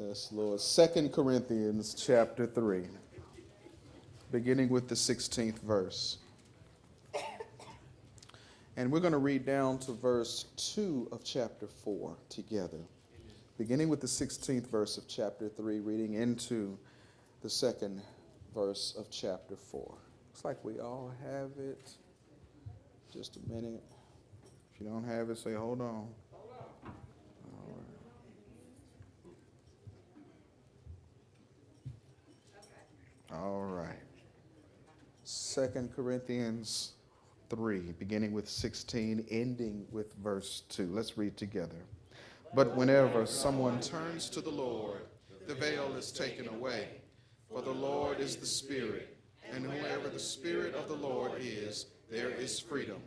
Yes, Lord. 2 Corinthians chapter 3, beginning with the 16th verse. And we're going to read down to verse 2 of chapter 4 together. Beginning with the 16th verse of chapter 3, reading into the second verse of chapter 4. Looks like we all have it. Just a minute. If you don't have it, say, hold on. All right. 2 Corinthians 3, beginning with 16, ending with verse 2. Let's read together. But whenever someone turns to the Lord, the veil is taken away. For the Lord is the Spirit, and wherever the Spirit of the Lord is, there is freedom.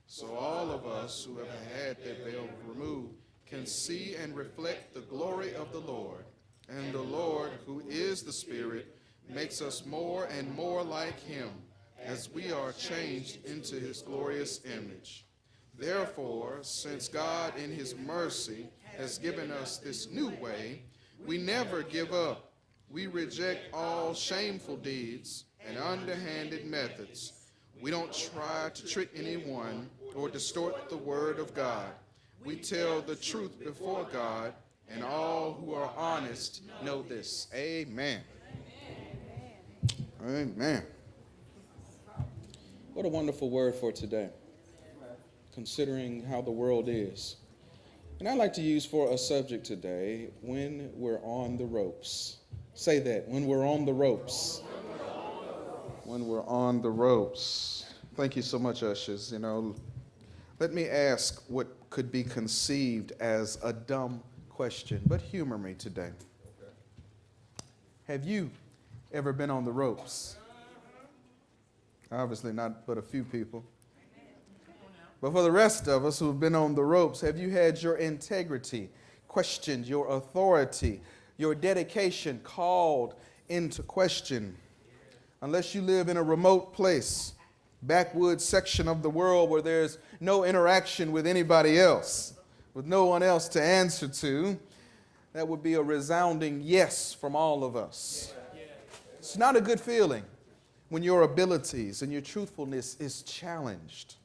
So all of us who have had that veil removed can see and reflect the glory of the Lord. And the Lord, who is the Spirit, makes us more and more like him as we are changed into his glorious image. Therefore, since God in his mercy has given us this new way, we never give up. We reject all shameful deeds and underhanded methods. We don't try to trick anyone or distort the word of God. We tell the truth before God, and all who are honest know this. Amen. Amen. What a wonderful word for today, considering how the world is. And I'd like to use for a subject today, when we're on the ropes. Say that, when we're on the ropes. When we're on the ropes. Thank you so much, ushers. Let me ask what could be conceived as a dumb question, but humor me today. Have you ever been on the ropes? Obviously not but a few people. But for the rest of us who've been on the ropes, have you had your integrity questioned, your authority, your dedication called into question? Unless you live in a remote place, backwoods section of the world where there's no interaction with anybody else, with no one else to answer to, that would be a resounding yes from all of us. It's not a good feeling when your abilities and your truthfulness is challenged.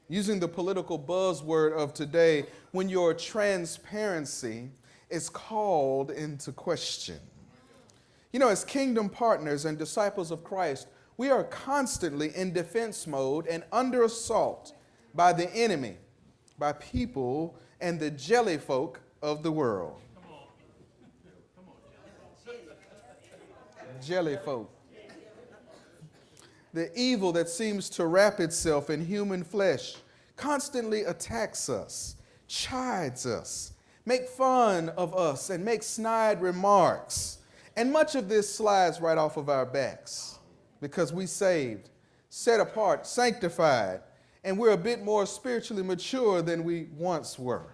Using the political buzzword of today, when your transparency is called into question. As kingdom partners and disciples of Christ, we are constantly in defense mode and under assault by the enemy, by people and the jelly folk of the world. Jelly folk. The evil that seems to wrap itself in human flesh constantly attacks us, chides us, make fun of us, and make snide remarks. And much of this slides right off of our backs because we saved, set apart, sanctified, and we're a bit more spiritually mature than we once were.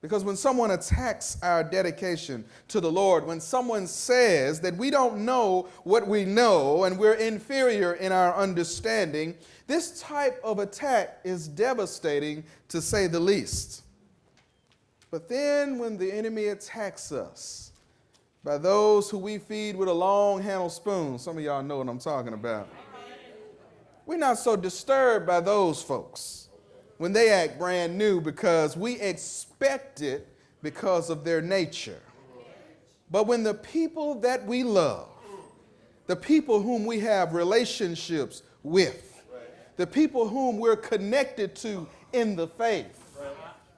Because when someone attacks our dedication to the Lord, when someone says that we don't know what we know and we're inferior in our understanding, this type of attack is devastating, to say the least. But then when the enemy attacks us by those who we feed with a long-handled spoon, some of y'all know what I'm talking about, we're not so disturbed by those folks when they act brand new because we expect it because of their nature. But when the people that we love, the people whom we have relationships with, the people whom we're connected to in the faith,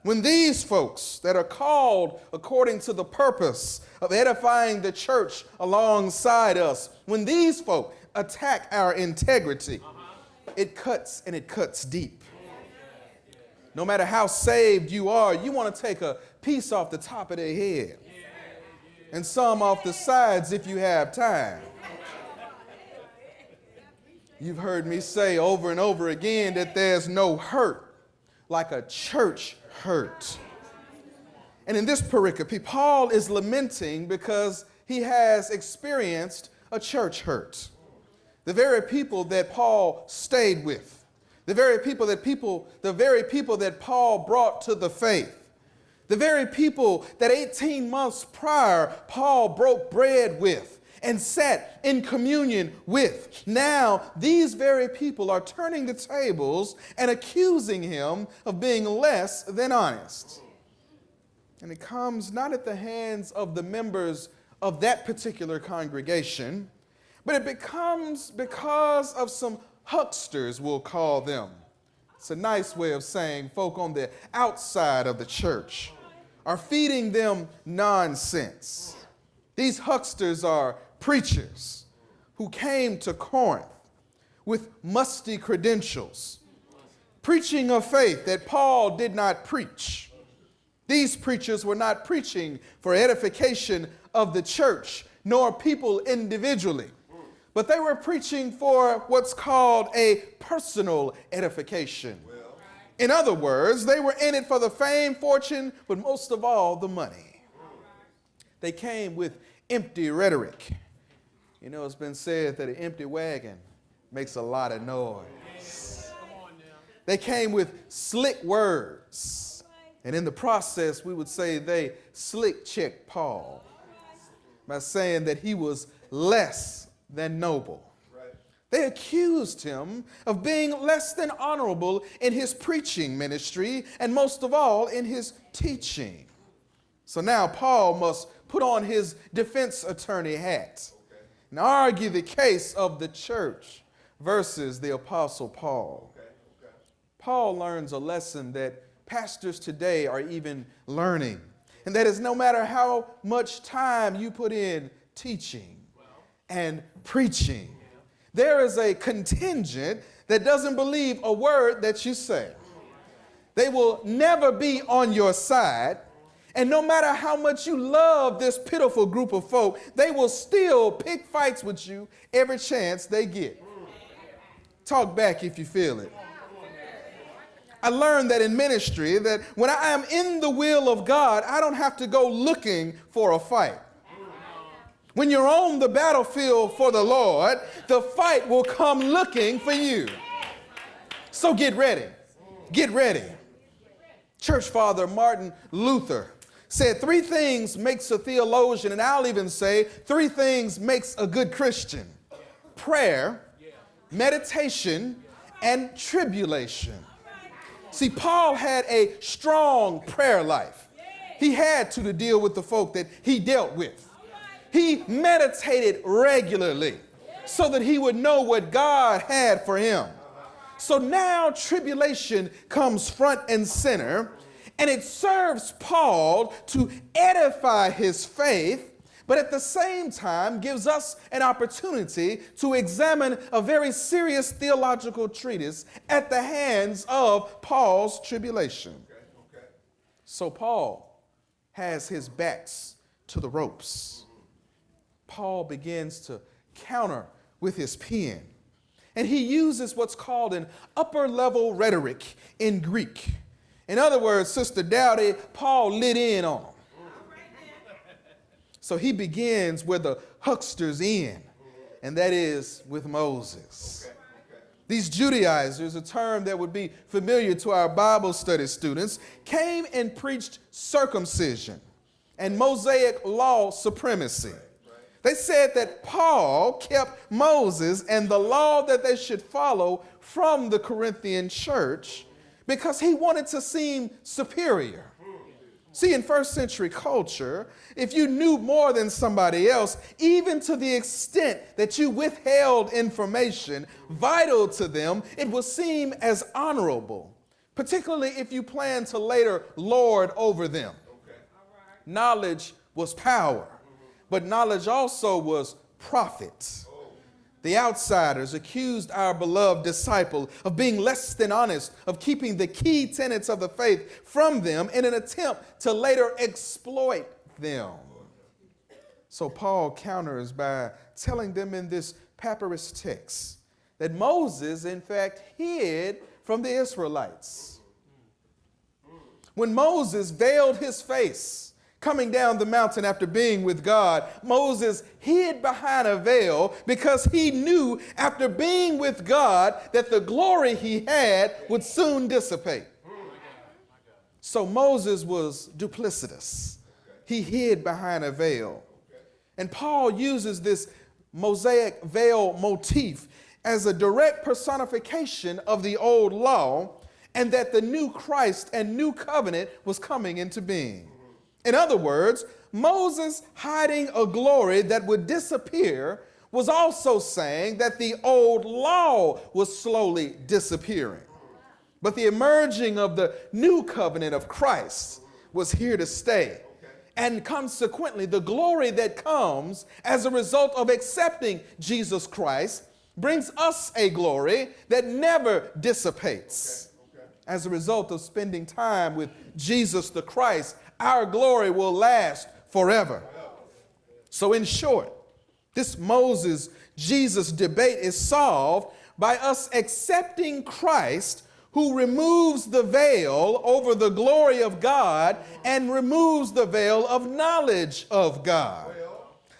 when these folks that are called according to the purpose of edifying the church alongside us, when these folk attack our integrity, it cuts, and it cuts deep. No matter how saved you are, you want to take a piece off the top of their head and some off the sides if you have time. You've heard me say over and over again that there's no hurt like a church hurt. And in this pericope, Paul is lamenting because he has experienced a church hurt. The very people that Paul stayed with, the very people that Paul brought to the faith, The very people that 18 months prior Paul broke bread with and sat in communion with. Now, these very people are turning the tables and accusing him of being less than honest. And it comes not at the hands of the members of that particular congregation, but it becomes because of some hucksters, we'll call them. It's a nice way of saying folk on the outside of the church are feeding them nonsense. These hucksters are preachers who came to Corinth with musty credentials, preaching a faith that Paul did not preach. These preachers were not preaching for edification of the church, nor people individually, but they were preaching for what's called a personal edification. In other words, they were in it for the fame, fortune, but most of all, the money. They came with empty rhetoric. You know, it's been said that an empty wagon makes a lot of noise. They came with slick words. And in the process, we would say they slick-checked Paul by saying that he was less than noble. They accused him of being less than honorable in his preaching ministry and most of all in his teaching. So now Paul must put on his defense attorney hat and argue the case of the church versus the Apostle Paul. Paul learns a lesson that pastors today are even learning, and that is no matter how much time you put in teaching and preaching, there is a contingent that doesn't believe a word that you say. They will never be on your side. And no matter how much you love this pitiful group of folk, they will still pick fights with you every chance they get. Talk back if you feel it. I learned that in ministry, that when I am in the will of God, I don't have to go looking for a fight. When you're on the battlefield for the Lord, the fight will come looking for you. So get ready. Get ready. Church Father Martin Luther said 3 things makes a theologian, and I'll even say 3 things makes a good Christian: prayer, meditation, and tribulation. See, Paul had a strong prayer life. He had to deal with the folk that he dealt with. He meditated regularly so that he would know what God had for him. So now tribulation comes front and center, and it serves Paul to edify his faith, but at the same time gives us an opportunity to examine a very serious theological treatise at the hands of Paul's tribulation. So Paul has his backs to the ropes. Paul begins to counter with his pen, and he uses what's called an upper level rhetoric in Greek. In other words, Sister Dowdy, Paul lit in on them. So he begins where the hucksters end, and that is with Moses. These Judaizers, a term that would be familiar to our Bible study students, came and preached circumcision and Mosaic law supremacy. They said that Paul kept Moses and the law that they should follow from the Corinthian church because he wanted to seem superior. See, in first century culture, if you knew more than somebody else, even to the extent that you withheld information vital to them, it would seem as honorable, particularly if you plan to later lord over them. Knowledge was power, but knowledge also was profit. The outsiders accused our beloved disciple of being less than honest, of keeping the key tenets of the faith from them in an attempt to later exploit them. So Paul counters by telling them in this papyrus text that Moses, in fact, hid from the Israelites. When Moses veiled his face coming down the mountain after being with God, Moses hid behind a veil because he knew after being with God that the glory he had would soon dissipate. So Moses was duplicitous. He hid behind a veil. And Paul uses this Mosaic veil motif as a direct personification of the old law, and that the new Christ and new covenant was coming into being. In other words, Moses hiding a glory that would disappear was also saying that the old law was slowly disappearing. But the emerging of the new covenant of Christ was here to stay. And consequently, the glory that comes as a result of accepting Jesus Christ brings us a glory that never dissipates. As a result of spending time with Jesus the Christ, our glory will last forever. So in short, this Moses-Jesus debate is solved by us accepting Christ, who removes the veil over the glory of God and removes the veil of knowledge of God.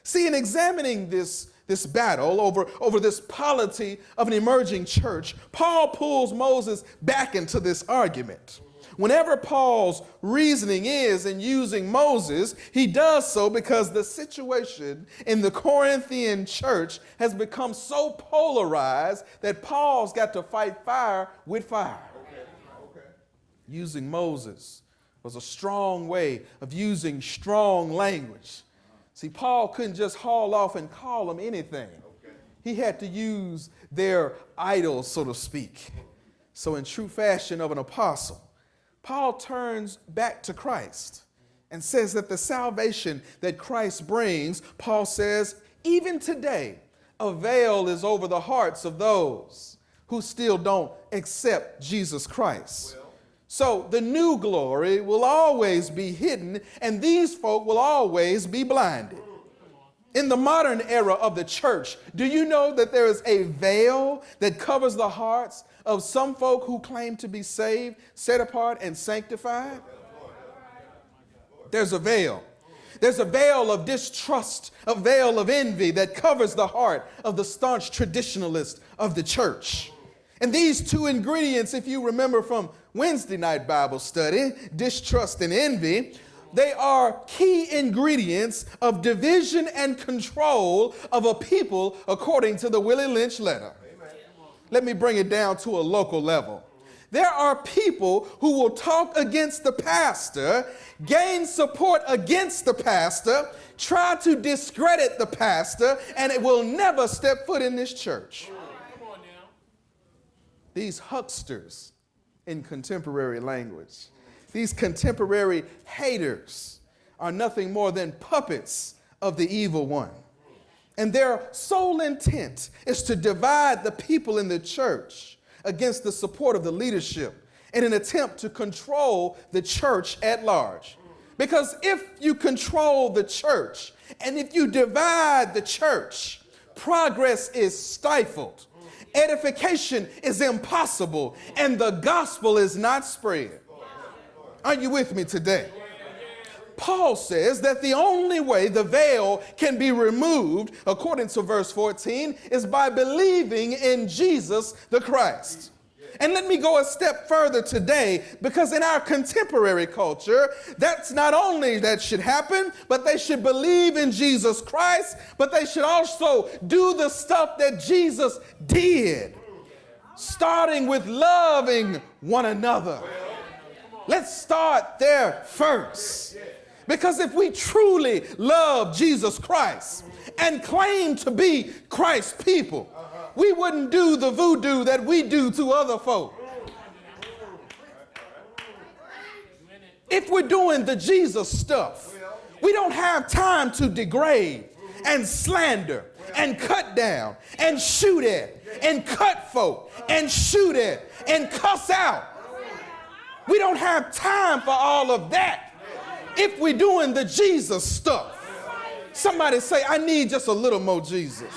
See, in examining this battle over this polity of an emerging church, Paul pulls Moses back into this argument. Whenever Paul's reasoning is in using Moses, he does so because the situation in the Corinthian church has become so polarized that Paul's got to fight fire with fire. Using Moses was a strong way of using strong language. See, Paul couldn't just haul off and call them anything. He had to use their idols, so to speak. So in true fashion of an apostle, Paul turns back to Christ and says that the salvation that Christ brings, Paul says, even today, a veil is over the hearts of those who still don't accept Jesus Christ. So the new glory will always be hidden, and these folk will always be blinded. In the modern era of the church, do you know that there is a veil that covers the hearts of some folk who claim to be saved, set apart, and sanctified? There's a veil. There's a veil of distrust, a veil of envy that covers the heart of the staunch traditionalist of the church. And these two ingredients, if you remember from Wednesday night Bible study, distrust and envy, they are key ingredients of division and control of a people according to the Willie Lynch letter. Amen. Let me bring it down to a local level. There are people who will talk against the pastor, gain support against the pastor, try to discredit the pastor, and it will never step foot in this church. These hucksters in contemporary language, these contemporary haters are nothing more than puppets of the evil one. And their sole intent is to divide the people in the church against the support of the leadership in an attempt to control the church at large. Because if you control the church and if you divide the church, progress is stifled. Edification is impossible, and the gospel is not spread. Are you with me today? Paul says that the only way the veil can be removed, according to verse 14, is by believing in Jesus the Christ. And let me go a step further today, because in our contemporary culture, that's not only that should happen, but they should believe in Jesus Christ, but they should also do the stuff that Jesus did, starting with loving one another. Let's start there first. Because if we truly love Jesus Christ and claim to be Christ's people, we wouldn't do the voodoo that we do to other folk. If we're doing the Jesus stuff, we don't have time to degrade and slander and cut down and shoot at and cut folk and shoot at and cuss out. We don't have time for all of that if we're doing the Jesus stuff. Somebody say, I need just a little more Jesus.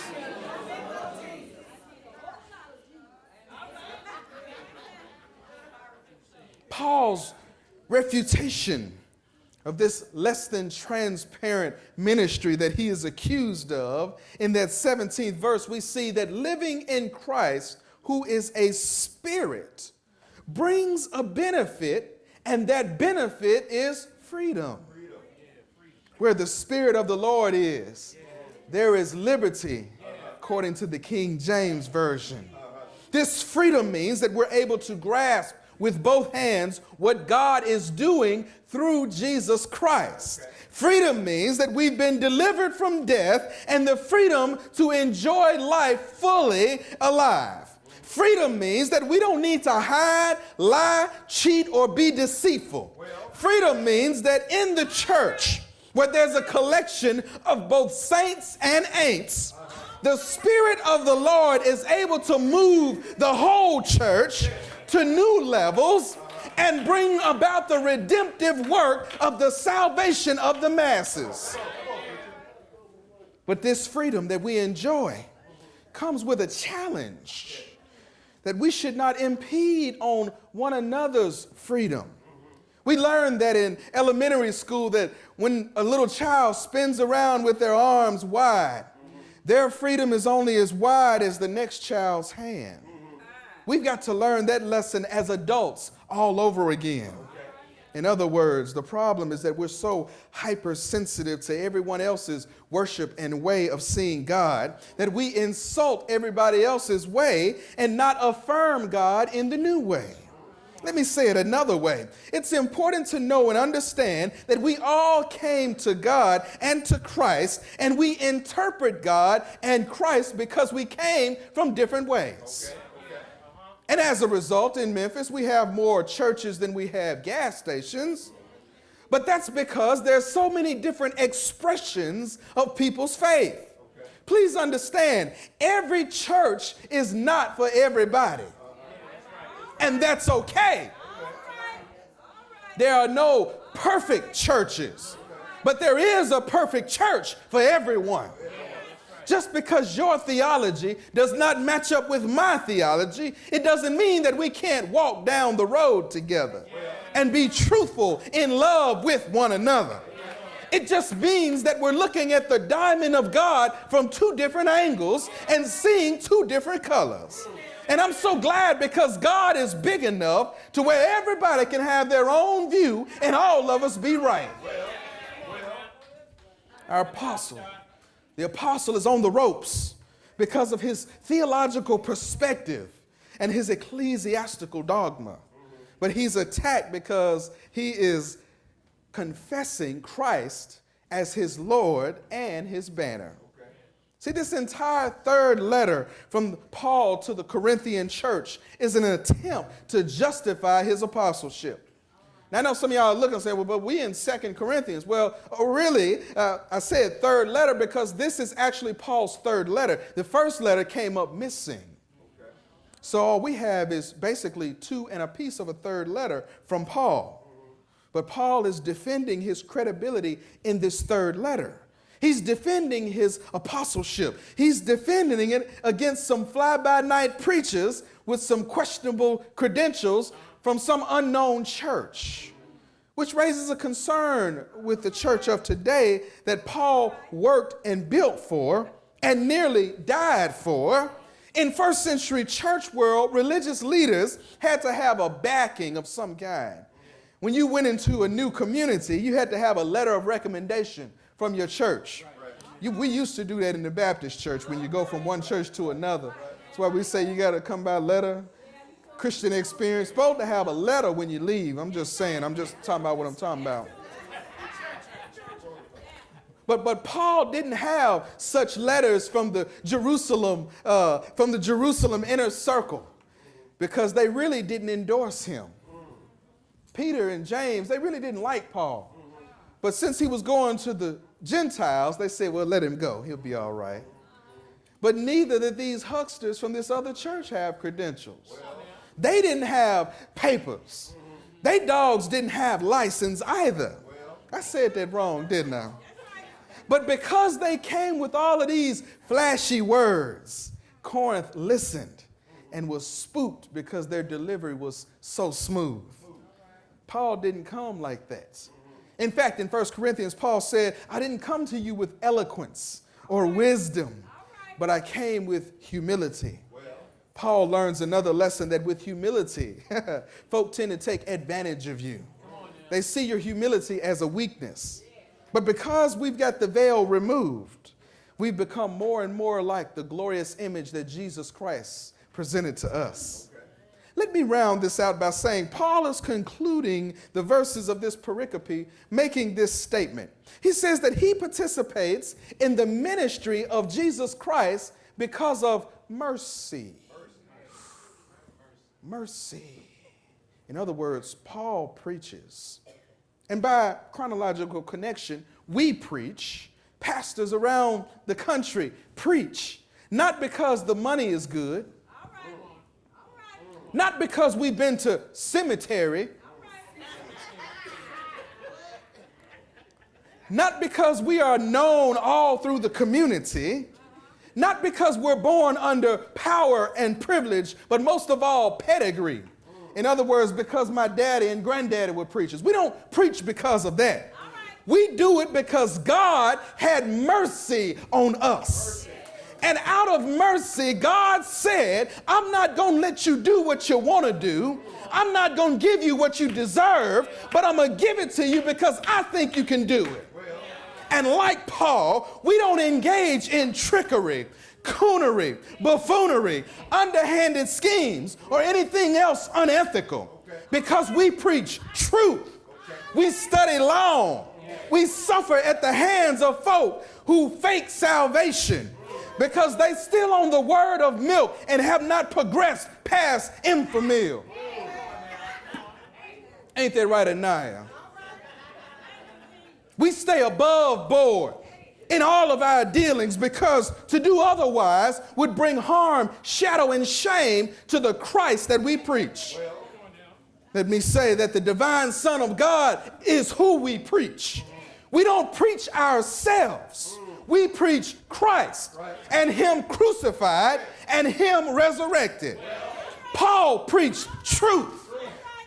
Paul's refutation of this less than transparent ministry that he is accused of, in that 17th verse, we see that living in Christ, who is a spirit, brings a benefit And that benefit is freedom. Where the Spirit of the Lord is, there is liberty, according to the King James Version. This freedom means that we're able to grasp with both hands what God is doing through Jesus Christ. Freedom means that we've been delivered from death and the freedom to enjoy life fully alive. Freedom means that we don't need to hide, lie, cheat, or be deceitful. Freedom means that in the church, where there's a collection of both saints and ain'ts, the Spirit of the Lord is able to move the whole church to new levels and bring about the redemptive work of the salvation of the masses. But this freedom that we enjoy comes with a challenge that we should not impede on one another's freedom. We learned that in elementary school that when a little child spins around with their arms wide, their freedom is only as wide as the next child's hand. We've got to learn that lesson as adults all over again. In other words, the problem is that we're so hypersensitive to everyone else's worship and way of seeing God that we insult everybody else's way and not affirm God in the new way. Let me say it another way. It's important to know and understand that we all came to God and to Christ, and we interpret God and Christ because we came from different ways. And as a result, in Memphis, we have more churches than we have gas stations. But that's because there's so many different expressions of people's faith. Please understand, every church is not for everybody. And that's okay. There are no perfect churches, but there is a perfect church for everyone. Just because your theology does not match up with my theology, it doesn't mean that we can't walk down the road together and be truthful in love with one another. It just means that we're looking at the diamond of God from two different angles and seeing two different colors. And I'm so glad because God is big enough to where everybody can have their own view and all of us be right. Our apostle, the apostle is on the ropes because of his theological perspective and his ecclesiastical dogma. But he's attacked because he is confessing Christ as his Lord and his banner. See, this entire third letter from Paul to the Corinthian church is an attempt to justify his apostleship. Now, I know some of y'all are looking and saying, well, but we in 2 Corinthians. Well, really, I said third letter because this is actually Paul's third letter. The first letter came up missing. So all we have is basically two and a piece of a third letter from Paul. But Paul is defending his credibility in this third letter. He's defending his apostleship. He's defending it against some fly-by-night preachers with some questionable credentials from some unknown church, which raises a concern with the church of today that Paul worked and built for and nearly died for. In first century church world, religious leaders had to have a backing of some kind. When you went into a new community, you had to have a letter of recommendation from your church. We used to do that in the Baptist church when you go from one church to another. That's why we say you got to come by letter. Christian experience. Supposed to have a letter when you leave. I'm just saying. I'm just talking about what I'm talking about. But Paul didn't have such letters from the Jerusalem inner circle because they really didn't endorse him. Peter and James, they really didn't like Paul. But since he was going to the Gentiles, they said, well, let him go. He'll be all right. But neither did these hucksters from this other church have credentials. They didn't have papers. They dogs didn't have license either. I said that wrong, didn't I? But because they came with all of these flashy words, Corinth listened and was spooked because their delivery was so smooth. Paul didn't come like that. In fact, in 1 Corinthians, Paul said, I didn't come to you with eloquence or wisdom, but I came with humility. Paul learns another lesson, that with humility, folk tend to take advantage of you. They see your humility as a weakness. But because we've got the veil removed, we've become more and more like the glorious image that Jesus Christ presented to us. Let me round this out by saying Paul is concluding the verses of this pericope, making this statement. He says that he participates in the ministry of Jesus Christ because of mercy. Mercy. In other words, Paul preaches. And by chronological connection, we preach. Pastors around the country preach. Not because the money is good. Not because we've been to cemetery. Not because we are known all through the community. Not because we're born under power and privilege, but most of all, pedigree. In other words, because my daddy and granddaddy were preachers. We don't preach because of that. We do it because God had mercy on us. And out of mercy, God said, I'm not going to let you do what you want to do. I'm not going to give you what you deserve, but I'm going to give it to you because I think you can do it. And like Paul, we don't engage in trickery, coonery, buffoonery, underhanded schemes, or anything else unethical, because we preach truth. We study long. We suffer at the hands of folk who fake salvation because they still on the word of milk and have not progressed past infamil. Ain't that right, Anaya? We stay above board in all of our dealings because to do otherwise would bring harm, shadow, and shame to the Christ that we preach. Let me say that the divine Son of God is who we preach. We don't preach ourselves. We preach Christ and Him crucified and Him resurrected. Paul preached truth.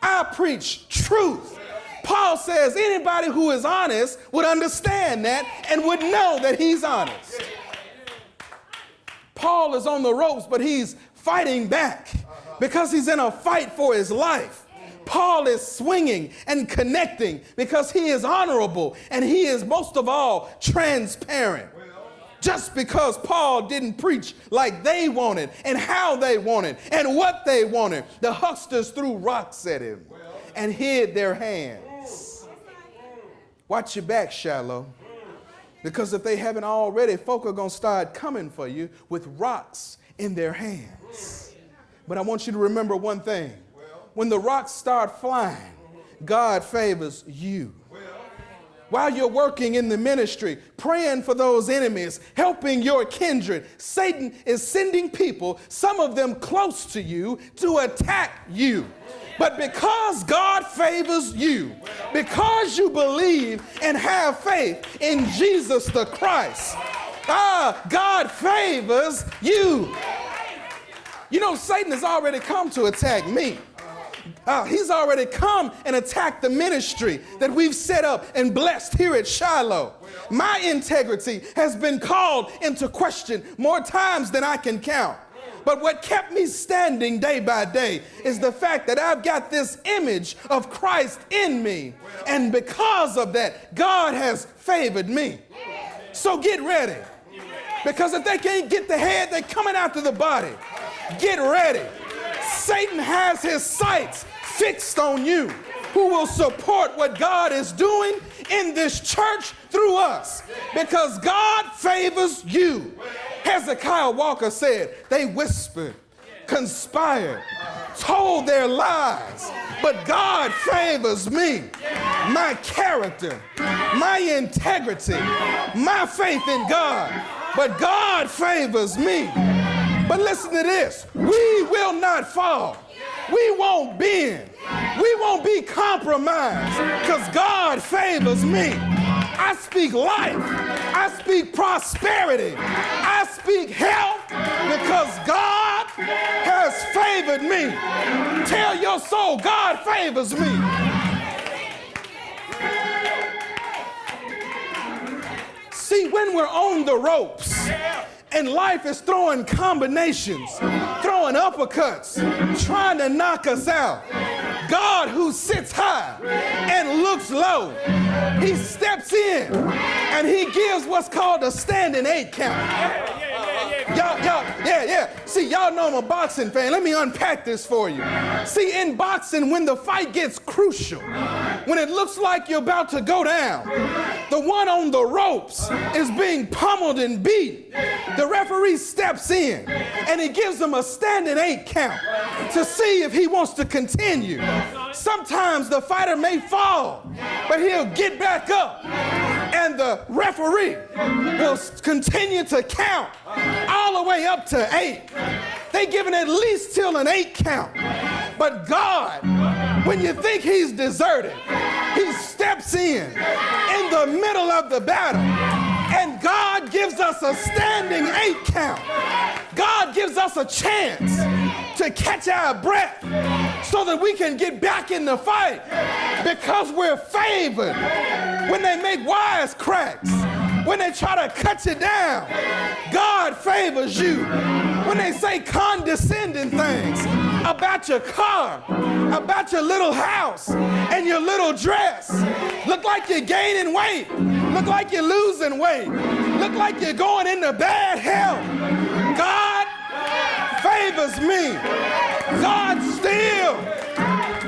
I preach truth. Paul says anybody who is honest would understand that and would know that he's honest. Paul is on the ropes, but he's fighting back because he's in a fight for his life. Paul is swinging and connecting because he is honorable and he is most of all transparent. Just because Paul didn't preach like they wanted and how they wanted and what they wanted, the hucksters threw rocks at him and hid their hands. Watch your back, Shiloh, because if they haven't already, folk are going to start coming for you with rocks in their hands. But I want you to remember one thing. When the rocks start flying, God favors you. While you're working in the ministry, praying for those enemies, helping your kindred, Satan is sending people, some of them close to you, to attack you. But because God favors you, because you believe and have faith in Jesus the Christ, God favors you. You know, Satan has already come to attack me. He's already come and attacked the ministry that we've set up and blessed here at Shiloh. My integrity has been called into question more times than I can count. But what kept me standing day by day is the fact that I've got this image of Christ in me. And because of that, God has favored me. So get ready. Because if they can't get the head, they're coming after the body. Get ready. Satan has his sights fixed on you, who will support what God is doing in this church through us, because God favors you. Hezekiah Walker said, they whispered, conspired, told their lies, but God favors me. My character, my integrity, my faith in God, but God favors me. But listen to this, we will not fall. We won't bend. We won't be compromised because God favors me. I speak life. I speak prosperity. I speak health because God has favored me. Tell your soul, God favors me. See, when we're on the ropes And life is throwing combinations, throwing uppercuts, trying to knock us out. God, who sits high and looks low, he steps in and he gives what's called a standing 8 count. See, y'all know I'm a boxing fan. Let me unpack this for you. See, in boxing, when the fight gets crucial, when it looks like you're about to go down, the one on the ropes is being pummeled and beat. The referee steps in and he gives him a standing 8 count to see if he wants to continue. Sometimes the fighter may fall, but he'll get back up, and the referee will continue to count all the way up to 8. They give it at least till an 8 count. But God, when you think he's deserted, he steps in the middle of the battle, and God gives us a standing 8 count. God gives us a chance to catch our breath so that we can get back in the fight, because we're favored. When they make wisecracks, when they try to cut you down, God favors you. When they say condescending things about your car, about your little house and your little dress, look like you're gaining weight, look like you're losing weight, look like you're going into bad health, God favors me. God still,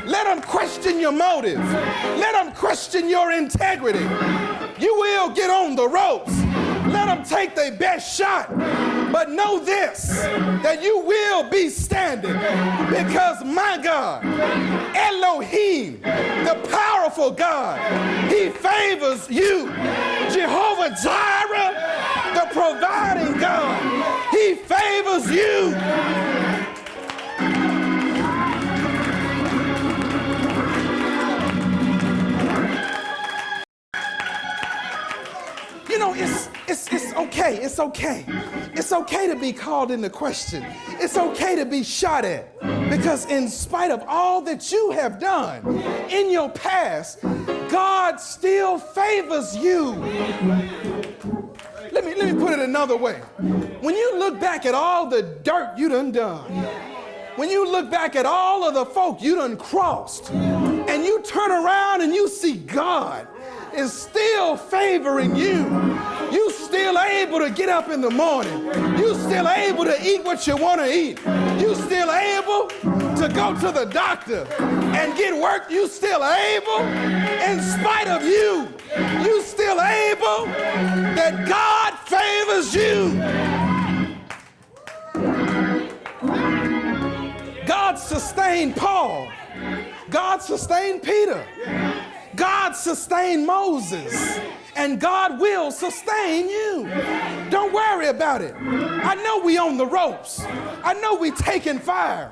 let them question your motive. Let them question your integrity. You will get on the ropes. Let them take their best shot. But know this, that you will be standing, because my God, Elohim, the powerful God, he favors you. Jehovah Jireh, the providing God, he favors you. You know, it's okay. It's okay. It's okay to be called into question. It's okay to be shot at, because in spite of all that you have done in your past, God still favors you. Let me put it another way. When you look back at all the dirt you done, when you look back at all of the folk you done crossed, and you turn around and you see God is still favoring you. You still able to get up in the morning. You still able to eat what you want to eat. You still able to go to the doctor and get work. You still able, in spite of you, you still able, that God favors you. God sustained Paul. God sustained Peter. God sustained Moses, and God will sustain you. Don't worry about it. I know we on the ropes. I know we taking fire,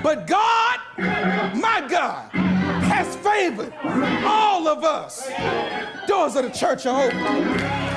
but God, my God, has favored all of us. Doors of the church are open.